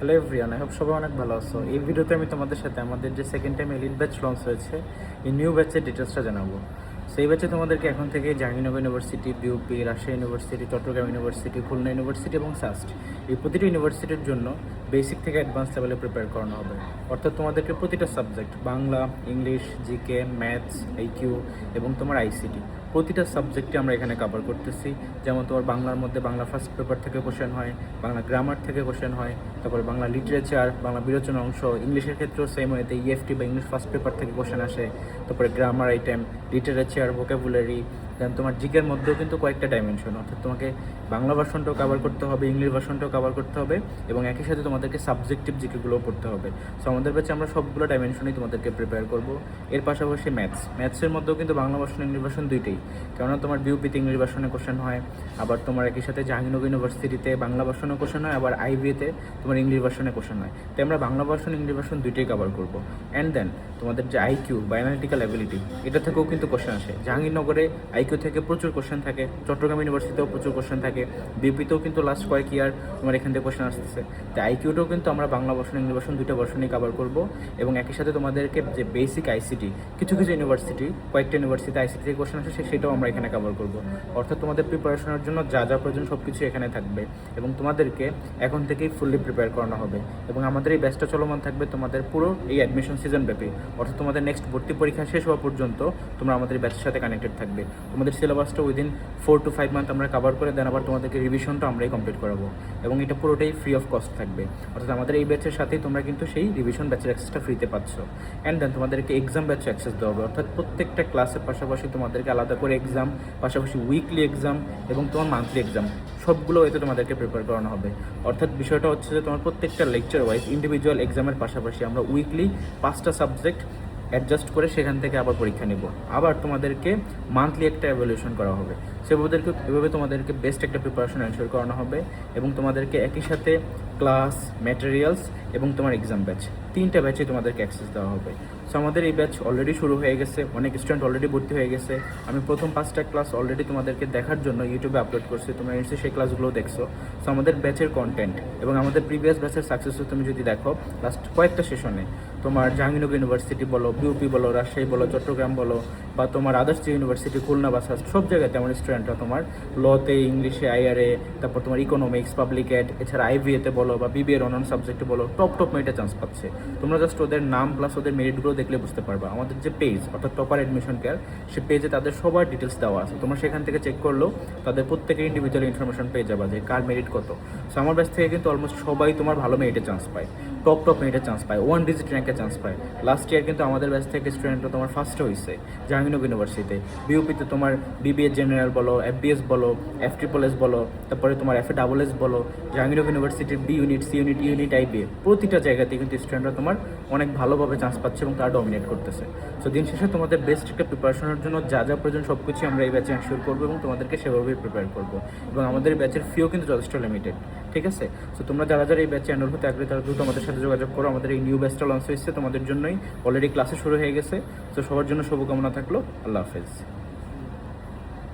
Hello everyone, I hope সবাই অনেক ভালো আছো। এই ভিডিওতে আমি তোমাদের সাথে আমাদের যে second time elite batch launch হয়েছে এই নিউ ব্যাচের ডিটেলসটা জানাবো। সেই ব্যাচে তোমাদেরকে এখন থেকে Jahangirnagar university, BUP, Rajshahi university, Chattogram university, Khulna university এবং সাস্ট এই প্রতিটি ইউনিভার্সিটির জন্য বেসিক থেকে অ্যাডভান্স লেভেলে প্রিপেয়ার করানো হবে। অর্থাৎ তোমাদেরকে প্রতিটা subject Bangla, English, GK, maths, IQ এবং তোমার আইসিটি প্রতিটা সাবজেক্টে আমরা এখানে কভার করতেছি। যেমন তোমার বাংলার মধ্যে বাংলা ফার্স্ট পেপার থেকে কোশ্চেন হয়, বাংলা গ্রামার থেকে কোশ্চেন হয়, তারপরে বাংলা লিটারেচার, বাংলা বিরোচনা অংশ, ইংলিশের ক্ষেত্রেও সেম ওয়েতে ইএফটি বা ইংলিশ ফার্স্ট পেপার থেকে কোশ্চেন আসে। তারপরে গ্রামার আইটেম, লিটারেচার, ভোকাবুলারি, দেন তোমার জিকের মধ্যেও কিন্তু কয়েকটা ডাইমেনশন, অর্থাৎ তোমাকে বাংলা ভার্সনটাও কভার করতে হবে, ইংলিশ ভার্সনটাও কভার করতে হবে এবং একই সাথে তোমাদেরকে সাবজেক্টিভ জিকেগুলোও পড়তে হবে। সো আমাদের কাছে আমরা সবগুলো ডাইমেনশনই তোমাদেরকে প্রিপেয়ার করব। এর পাশাপাশি ম্যাথসের মধ্যেও কিন্তু বাংলা ভার্সন ইংলিশ ভার্সন দুইটাই, কেননা তোমার বিউপিতে ইংলিশ ভার্সনে কোশ্চেন হয়, আবার তোমার একই সাথে জাহাঙ্গীরনগর ইউনিভার্সিটিতে বাংলা ভার্সনে কোশ্চেন হয়, আবার আইবিএতে তোমার ইংলিশ ভার্সনে কোশ্চেন হয়। তাই আমরা বাংলা ভার্সন ইংলিশ ভার্সন দুইটাই কভার করবো। অ্যান্ড দেন তোমাদের যে আইকিউ বা অ্যানালিটিক্যাল অ্যাবিলিটি, এটা থেকেও কিন্তু কোশ্চেন আসে। জাহাঙ্গীরনগরে আইকিউ থেকে প্রচুর কোশ্চেন থাকে, চট্টগ্রাম ইউনিভার্সিটিতেও প্রচুর কোশ্চেন থাকে, বিউপিতেও কিন্তু লাস্ট কয়েক ইয়ার তোমার এখান থেকে কোশ্চেন আসতেছে। তাই আইকিউটাও কিন্তু আমরা বাংলা ভার্সন ইংলিশ ভার্সন দুইটা ভার্সনই কভার করবো এবং একই সাথে তোমাদেরকে যে বেসিক আইসিটি, কিছু কিছু ইউনিভার্সিটি, কয়েকটা ইউনিভার্সিটি আইসিটি থেকে কোশ্চেন আসে সেটাও আমরা এখানে কভার করবো। অর্থাৎ তোমাদের প্রিপারেশনের জন্য যা যা প্রয়োজন সব কিছু এখানে থাকবে এবং তোমাদেরকে এখন থেকেই ফুললি প্রিপেয়ার করানো হবে। এবং আমাদের এই ব্যাচটা চলমান থাকবে তোমাদের পুরো এই অ্যাডমিশন সিজন ব্যাপী, অর্থাৎ তোমাদের নেক্সট ভর্তি পরীক্ষা শেষ হওয়া পর্যন্ত তোমরা আমাদের ব্যাচের সাথে কানেক্টেড থাকবে। তোমাদের সিলেবাসটা উইদিন 4 to 5 মান্থ আমরা কভার করে দেন, আবার তোমাদেরকে রিভিশনটা আমরাই কমপ্লিট করাবো এবং এটা পুরোটাই ফ্রি অফ কস্ট থাকবে। অর্থাৎ আমাদের এই ব্যাচের সাথেই তোমরা কিন্তু সেই রিভিশন ব্যাচের অ্যাক্সেসটা ফ্রিতে পাচ্ছ। অ্যান্ড দেন তোমাদেরকে এক্সাম ব্যাচে অ্যাক্সেস দেওয়া হবে, অর্থাৎ প্রত্যেকটা ক্লাসের পাশাপাশি তোমাদেরকে আলাদা করে এক্সাম, পাশাপাশি উইকলি এক্সাম এবং তোমার মান্থলি এক্সাম সবগুলো এতে তোমাদেরকে প্রিপেয়ার করানো হবে। অর্থাৎ বিষয়টা হচ্ছে যে তোমার প্রত্যেকটা লেকচার ওয়াইজ ইন্ডিভিজুয়াল এক্সামের পাশাপাশি আমরা উইকলি 5টা সাবজেক্ট অ্যাডজাস্ট করে সেখান থেকে আবার পরীক্ষা নেব। আবার তোমাদেরকে মান্থলি একটা এভালুয়েশন করা হবে। এভাবে তোমাদেরকে বেস্ট একটা প্রিপারেশন এনশিওর করানো হবে এবং তোমাদেরকে একই সাথে ক্লাস, ম্যাটেরিয়ালস এবং তোমার এক্সাম ব্যাচ, 3টা ব্যাচে তোমাদেরকে অ্যাক্সেস দেওয়া হবে। সো আমাদের এই ব্যাচ অলরেডি শুরু হয়ে গেছে, অনেক স্টুডেন্ট অলরেডি ভর্তি হয়ে গেছে। আমি প্রথম 5টা ক্লাস অলরেডি তোমাদেরকে দেখার জন্য ইউটিউবে আপলোড করছি, তোমরা নিশ্চয়ই সেই ক্লাসগুলো দেখছো। সো আমাদের ব্যাচের কন্টেন্ট এবং আমাদের প্রিভিয়াস ব্যাচের সাকসেস তুমি যদি দেখো লাস্ট কয়েকটা সেশনে তোমার জাহাঙ্গীরনগর ইউনিভার্সিটি বলো, বিউপি বলো, রাজশাহী বলো, চট্টগ্রাম বলো, বা তোমার আদার্স যে ইউনিভার্সিটি খুলনা বা সাস্ট, সব জায়গাতে আমার স্টুডেন্টরা তোমার লতে, ইংলিশে, আইআরএ, তারপর তোমার ইকোনমিক্স, পাবলিক এড, এছাড়া আইভিএতে বলো বা বিবিএর অন্যান্য সাবজেক্টে বলো টপ মেরিটে চান্স পাচ্ছে। তোমরা জাস্ট ওদের নাম প্লাস ওদের মেরিটগুলো দেখলে বুঝতে পারবা। আমাদের যে পেজ অর্থাৎ টপার অ্যাডমিশন কেয়ার, সে পেজে তাদের সবার ডিটেলস দেওয়া আছে, তোমরা সেখান থেকে চেক করলেও তাদের প্রত্যেকের ইন্ডিভিজুয়াল ইনফরমেশন পেয়ে যাবা যে কার মেরিট কত। সো আমার ব্যাচ থেকে কিন্তু অলমোস্ট সবাই তোমার ভালো মেরিটে চান্স পায়, টপ মেরিটে চান্স পায়, 1 ডিজিট র্যাঙ্কে চান্স পায়। লাস্ট ইয়ার কিন্তু আমাদের ব্যাচ থেকে স্টুডেন্টরা তোমার ফার্স্টে হয়েছে জাহাঙ্গীরনগর ইউনিভার্সিটিতে, বিউপিতে তোমার বিবিএ জেনারেল বলো, এফবিএস বলো, এফট্রিপলএস বলো, তারপরে তোমার এফএডাবলএস বলো, জাহাঙ্গীরনগর ইউনিভার্সিটির B unit, C unit, unit IBA, প্রতিটা জায়গাতেই কিন্তু স্টুডেন্টরা তোমার অনেক ভালোভাবে চান্স পাচ্ছে এবং তারা ডমিনেট করতেছে। সো দিন শেষে তোমাদের বেস্ট একটা প্রিপারেশনের জন্য যা যা প্রয়োজন সব কিছু আমরা এই ব্যাচে এনশিওর করবো এবং তোমাদেরকে সেভাবেই প্রিপেয়ার করবো। এবং আমাদের ব্যাচের ফিও কিন্তু যথেষ্ট লিমিটেড, ঠিক আছে? সো তোমরা যারা যারা এই ব্যাচে এনরোল হতে আগ্রহী তারা দ্রুত আমাদের সাথে যোগাযোগ করো। আমাদের এই নিউ ব্যাচটা লঞ্চ হয়েছে তোমাদের জন্যই, অলরেডি ক্লাসে শুরু হয়ে গেছে। তো সবার জন্য শুভকামনা থাকলো। আল্লাহ হাফেজ।